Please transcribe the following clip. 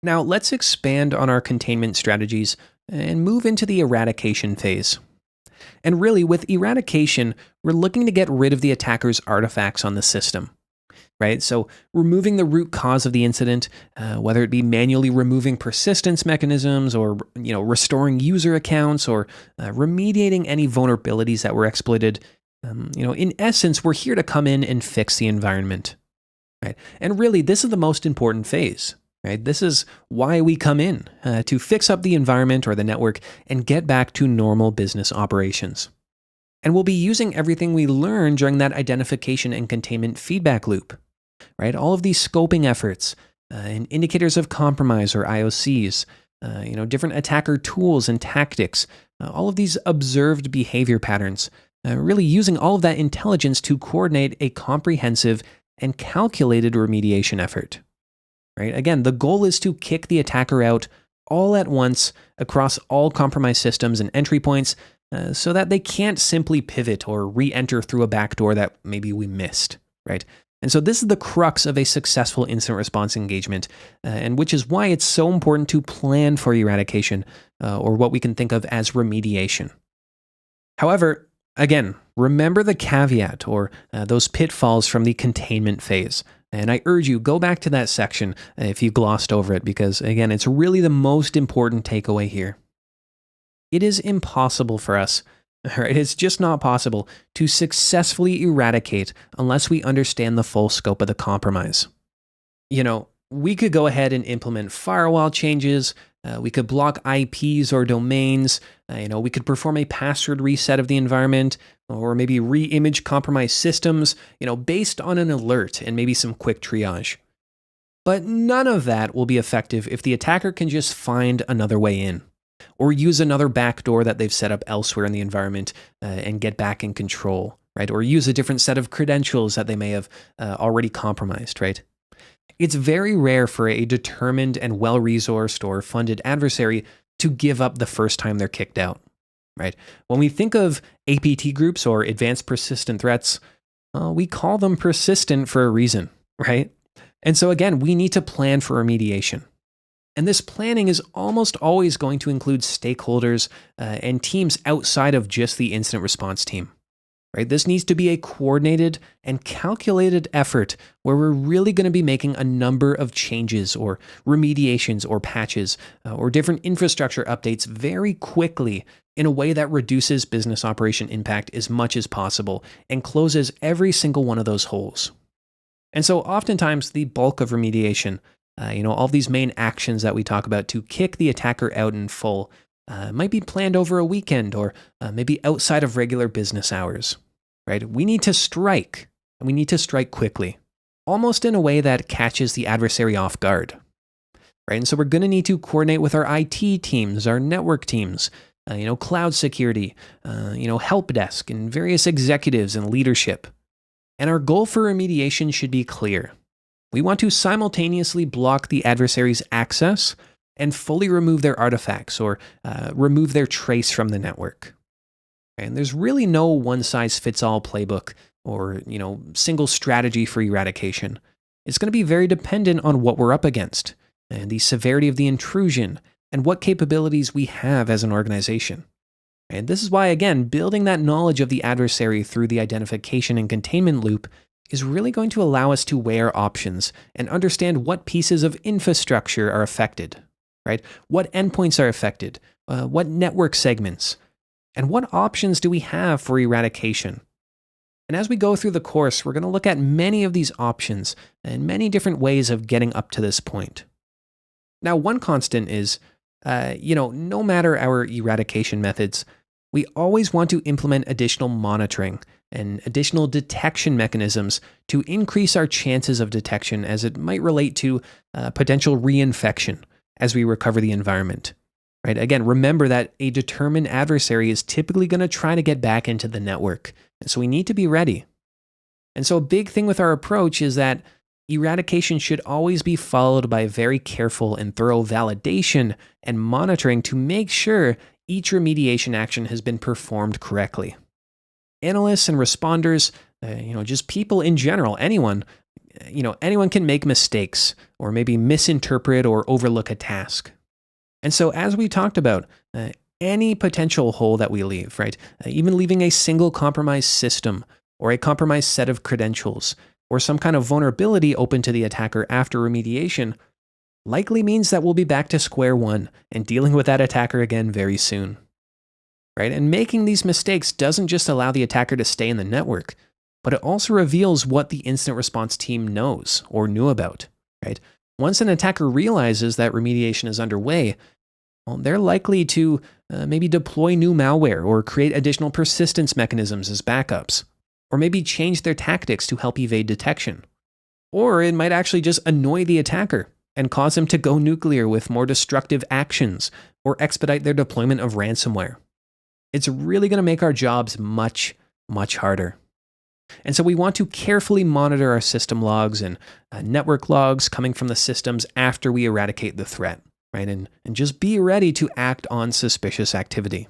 Now, let's expand on our containment strategies and move into the eradication phase. And really, with eradication, we're looking to get rid of the attacker's artifacts on the system. Right? So removing the root cause of the incident, whether it be manually removing persistence mechanisms or restoring user accounts or remediating any vulnerabilities that were exploited, in essence, we're here to come in and fix the environment. Right? And really, this is the most important phase. Right? This is why we come in, to fix up the environment or the network and get back to normal business operations. And we'll be using everything we learned during that identification and containment feedback loop. Right? All of these scoping efforts and indicators of compromise or IOCs, different attacker tools and tactics, all of these observed behavior patterns, really using all of that intelligence to coordinate a comprehensive and calculated remediation effort. Right? Again, the goal is to kick the attacker out all at once across all compromised systems and entry points so that they can't simply pivot or re-enter through a backdoor that maybe we missed. Right? And so this is the crux of a successful incident response engagement, and which is why it's so important to plan for eradication, or what we can think of as remediation. However, again, remember the caveat or those pitfalls from the containment phase. And I urge you, go back to that section if you glossed over it, because again, it's really the most important takeaway here. It is impossible for us. Right? It's just not possible to successfully eradicate unless we understand the full scope of the compromise. We could go ahead and implement firewall changes. We could block IPs or domains. We could perform a password reset of the environment, or maybe re-image compromised systems, based on an alert and maybe some quick triage. But none of that will be effective if the attacker can just find another way in, or use another backdoor that they've set up elsewhere in the environment and get back in control, right? Or use a different set of credentials that they may have already compromised, right? It's very rare for a determined and well-resourced or funded adversary to give up the first time they're kicked out, right? When we think of APT groups or advanced persistent threats, we call them persistent for a reason, right? And so again, we need to plan for remediation. And this planning is almost always going to include stakeholders and teams outside of just the incident response team. Right? This needs to be a coordinated and calculated effort where we're really going to be making a number of changes or remediations or patches or different infrastructure updates very quickly in a way that reduces business operation impact as much as possible and closes every single one of those holes. And so oftentimes the bulk of remediation, all these main actions that we talk about to kick the attacker out in full, might be planned over a weekend or maybe outside of regular business hours, right? We need to strike, and we need to strike quickly, almost in a way that catches the adversary off guard, right? And so we're going to need to coordinate with our IT teams, our network teams, cloud security, help desk, and various executives and leadership. And our goal for remediation should be clear. We want to simultaneously block the adversary's access and fully remove their artifacts or remove their trace from the network. And there's really no one-size-fits-all playbook or single strategy for eradication. It's going to be very dependent on what we're up against and the severity of the intrusion and what capabilities we have as an organization. And this is why, again, building that knowledge of the adversary through the identification and containment loop is really going to allow us to weigh our options and understand what pieces of infrastructure are affected, right? What endpoints are affected, what network segments, and what options do we have for eradication? And as we go through the course, we're going to look at many of these options and many different ways of getting up to this point. Now, one constant is, no matter our eradication methods, we always want to implement additional monitoring and additional detection mechanisms to increase our chances of detection as it might relate to potential reinfection as we recover the environment. Right? Again, remember that a determined adversary is typically going to try to get back into the network, and so we need to be ready. And so a big thing with our approach is that eradication should always be followed by very careful and thorough validation and monitoring to make sure each remediation action has been performed correctly. Analysts and responders, just people in general, anyone, anyone can make mistakes or maybe misinterpret or overlook a task. And so, as we talked about, any potential hole that we leave, right? Even leaving a single compromised system or a compromised set of credentials or some kind of vulnerability open to the attacker after remediation likely means that we'll be back to square one and dealing with that attacker again very soon. Right? And making these mistakes doesn't just allow the attacker to stay in the network, but it also reveals what the incident response team knows or knew about. Right? Once an attacker realizes that remediation is underway, well, they're likely to maybe deploy new malware or create additional persistence mechanisms as backups, or maybe change their tactics to help evade detection. Or it might actually just annoy the attacker and cause them to go nuclear with more destructive actions or expedite their deployment of ransomware. It's really going to make our jobs much, much harder. And so we want to carefully monitor our system logs and network logs coming from the systems after we eradicate the threat, right? And just be ready to act on suspicious activity.